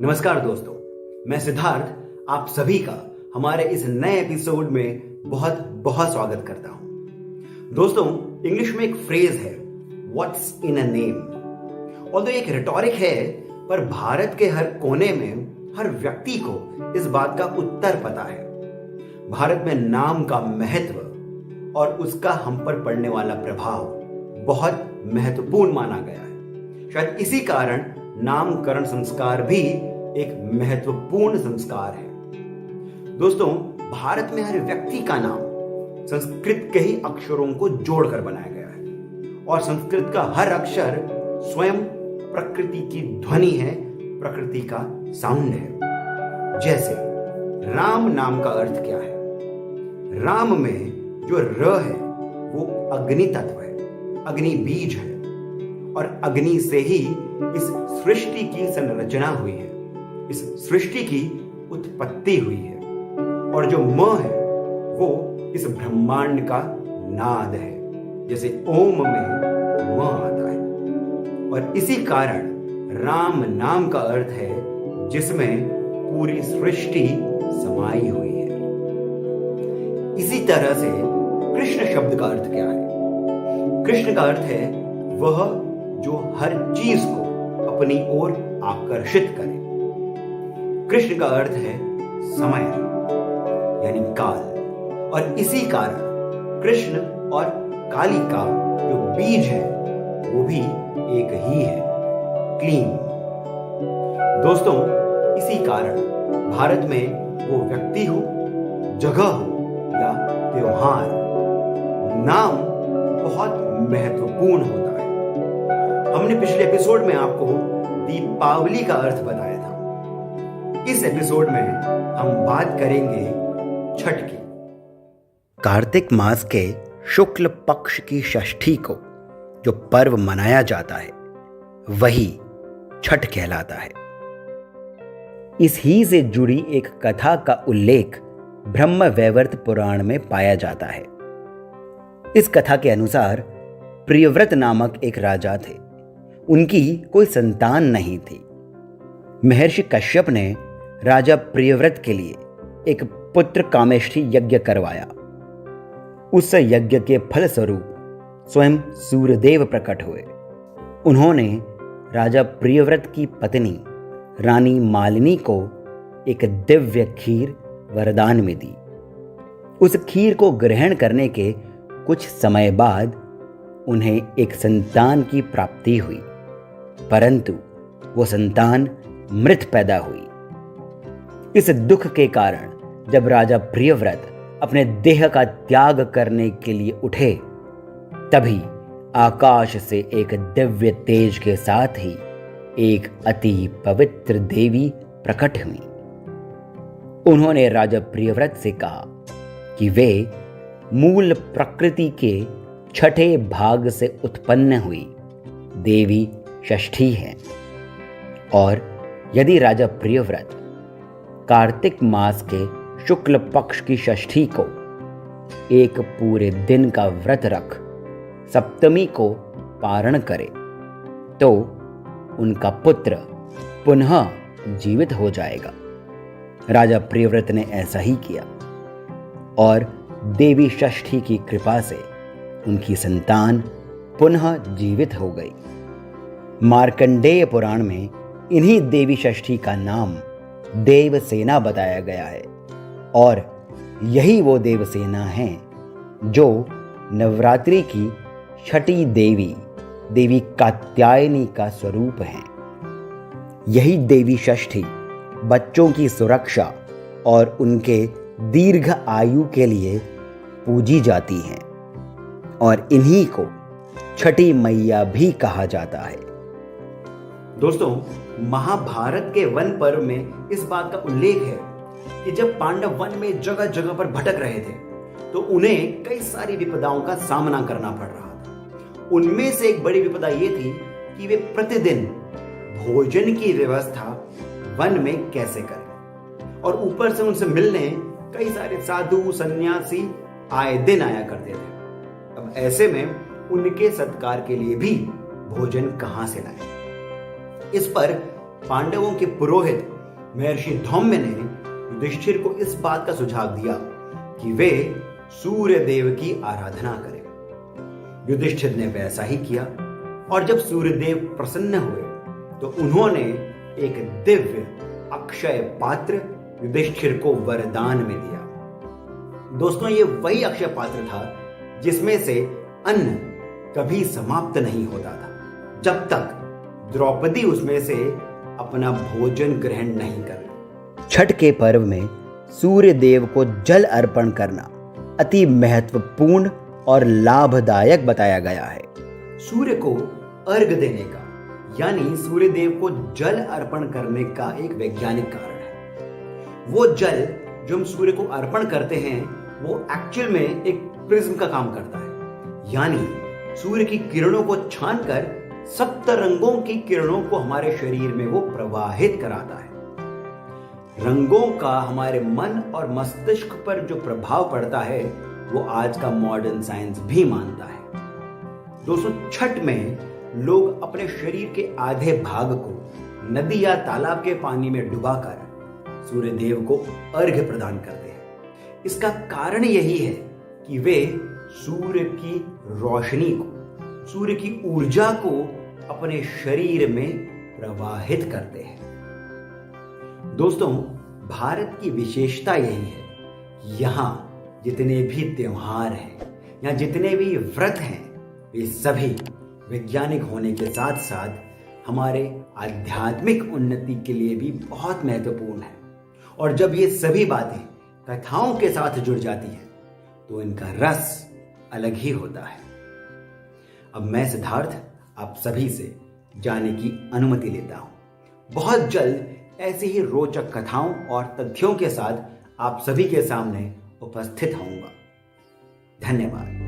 नमस्कार दोस्तों, मैं सिद्धार्थ आप सभी का हमारे इस नए एपिसोड में बहुत बहुत स्वागत करता हूं। दोस्तों, इंग्लिश में एक फ्रेज है व्हाट्स इन अ नेम। और एक रिटोरिक है, पर भारत के हर कोने में हर व्यक्ति को इस बात का उत्तर पता है। भारत में नाम का महत्व और उसका हम पर पड़ने वाला प्रभाव बहुत महत्वपूर्ण माना गया है। शायद इसी कारण नामकरण संस्कार भी एक महत्वपूर्ण संस्कार है। दोस्तों, भारत में हर व्यक्ति का नाम संस्कृत के ही अक्षरों को जोड़कर बनाया गया है और संस्कृत का हर अक्षर स्वयं प्रकृति की ध्वनि है, प्रकृति का साउंड है। जैसे राम नाम का अर्थ क्या है? राम में जो र है वो अग्नि तत्व है, अग्नि बीज है और अग्नि से ही इस सृष्टि की संरचना हुई है, इस सृष्टि की उत्पत्ति हुई है। और जो म है वो इस ब्रह्मांड का नाद है, जैसे ओम में म आता है। और इसी कारण राम नाम का अर्थ है जिसमें पूरी सृष्टि समाई हुई है। इसी तरह से कृष्ण शब्द का अर्थ क्या है? कृष्ण का अर्थ है वह जो हर चीज को अपनी ओर आकर्षित करे। कृष्ण का अर्थ है समय यानी काल। और इसी कारण कृष्ण और काली का जो बीज है वो भी एक ही है, क्लीन। दोस्तों, इसी कारण भारत में वो व्यक्ति हो, जगह हो या त्योहार, नाम बहुत महत्वपूर्ण होता है। हमने पिछले एपिसोड में आपको दीपावली का अर्थ बताया था। इस एपिसोड में हम बात करेंगे छठ की। कार्तिक मास के शुक्ल पक्ष की षष्ठी को जो पर्व मनाया जाता है वही छठ कहलाता है। इस ही से जुड़ी एक कथा का उल्लेख ब्रह्म वैवर्त पुराण में पाया जाता है। इस कथा के अनुसार प्रियव्रत नामक एक राजा थे। उनकी कोई संतान नहीं थी। महर्षि कश्यप ने राजा प्रियव्रत के लिए एक पुत्र कामेष्ठी यज्ञ करवाया। उस यज्ञ के फलस्वरूप स्वयं सूर्यदेव प्रकट हुए। उन्होंने राजा प्रियव्रत की पत्नी रानी मालिनी को एक दिव्य खीर वरदान में दी। उस खीर को ग्रहण करने के कुछ समय बाद उन्हें एक संतान की प्राप्ति हुई, परंतु वो संतान मृत पैदा हुई। इस दुख के कारण जब राजा प्रियव्रत अपने देह का त्याग करने के लिए उठे, तभी आकाश से एक दिव्य तेज के साथ ही एक अति पवित्र देवी प्रकट हुई। उन्होंने राजा प्रियव्रत से कहा कि वे मूल प्रकृति के छठे भाग से उत्पन्न हुई देवी षष्ठी है। और यदि राजा प्रियव्रत कार्तिक मास के शुक्ल पक्ष की षष्ठी को एक पूरे दिन का व्रत रख सप्तमी को पारण करे तो उनका पुत्र पुनः जीवित हो जाएगा। राजा प्रियव्रत ने ऐसा ही किया और देवी षष्ठी की कृपा से उनकी संतान पुनः जीवित हो गई। मार्कंडेय पुराण में इन्हीं देवी षष्ठी का नाम देवसेना बताया गया है और यही वो देवसेना है जो नवरात्रि की छठी देवी देवी कात्यायनी का स्वरूप है। यही देवी षष्ठी बच्चों की सुरक्षा और उनके दीर्घ आयु के लिए पूजी जाती हैं और इन्हीं को छठी मैया भी कहा जाता है। दोस्तों, महाभारत के वन पर्व में इस बात का उल्लेख है कि जब पांडव वन में जगह जगह पर भटक रहे थे तो उन्हें कई सारी विपदाओं का सामना करना पड़ रहा था। उनमें से एक बड़ी विपदा ये थी कि वे प्रतिदिन भोजन की व्यवस्था वन में कैसे करें, और ऊपर से उनसे मिलने कई सारे साधु सन्यासी आए दिन आया करते थे। अब ऐसे में उनके सत्कार के लिए भी भोजन कहां से लाए? इस पर पांडवों के पुरोहित महर्षि धौम्य ने युधिष्ठिर को इस बात का सुझाव दिया कि वे सूर्य देव की आराधना करें। युधिष्ठिर ने वैसा ही किया और जब सूर्यदेव प्रसन्न हुए तो उन्होंने एक दिव्य अक्षय पात्र युधिष्ठिर को वरदान में दिया। दोस्तों, ये वही अक्षय पात्र था जिसमें से अन्न कभी समाप्त नहीं होता था जब तक द्रौपदी उसमें से अपना भोजन ग्रहण नहीं कर ली। छठ के पर्व में सूर्य देव को जल अर्पण करना अति महत्वपूर्ण और लाभदायक बताया गया है। सूर्य को अर्घ देने का यानी सूर्य देव को जल अर्पण करने का एक वैज्ञानिक कारण है। वो जल जो हम सूर्य को अर्पण करते हैं वो एक्चुअल में एक प्रिज्म का काम करता है, यानी सूर्य की किरणों को छानकर सप्त रंगों की किरणों को हमारे शरीर में वो प्रवाहित कराता है। रंगों का हमारे मन और मस्तिष्क पर जो प्रभाव पड़ता है वो आज का मॉडर्न साइंस भी मानता है। दोस्तों, छठ में लोग अपने शरीर के आधे भाग को नदी या तालाब के पानी में डुबाकर सूर्य देव को अर्घ्य प्रदान करते हैं। इसका कारण यही है कि वे सूर्य की रोशनी को, सूर्य की ऊर्जा को अपने शरीर में प्रवाहित करते हैं। दोस्तों, भारत की विशेषता यही है, यहाँ जितने भी त्योहार हैं या जितने भी व्रत हैं वे सभी वैज्ञानिक होने के साथ साथ हमारे आध्यात्मिक उन्नति के लिए भी बहुत महत्वपूर्ण है। और जब ये सभी बातें कथाओं के साथ जुड़ जाती हैं तो इनका रस अलग ही होता है। अब मैं सिद्धार्थ आप सभी से जाने की अनुमति लेता हूं। बहुत जल्द ऐसी ही रोचक कथाओं और तथ्यों के साथ आप सभी के सामने उपस्थित होऊंगा। धन्यवाद।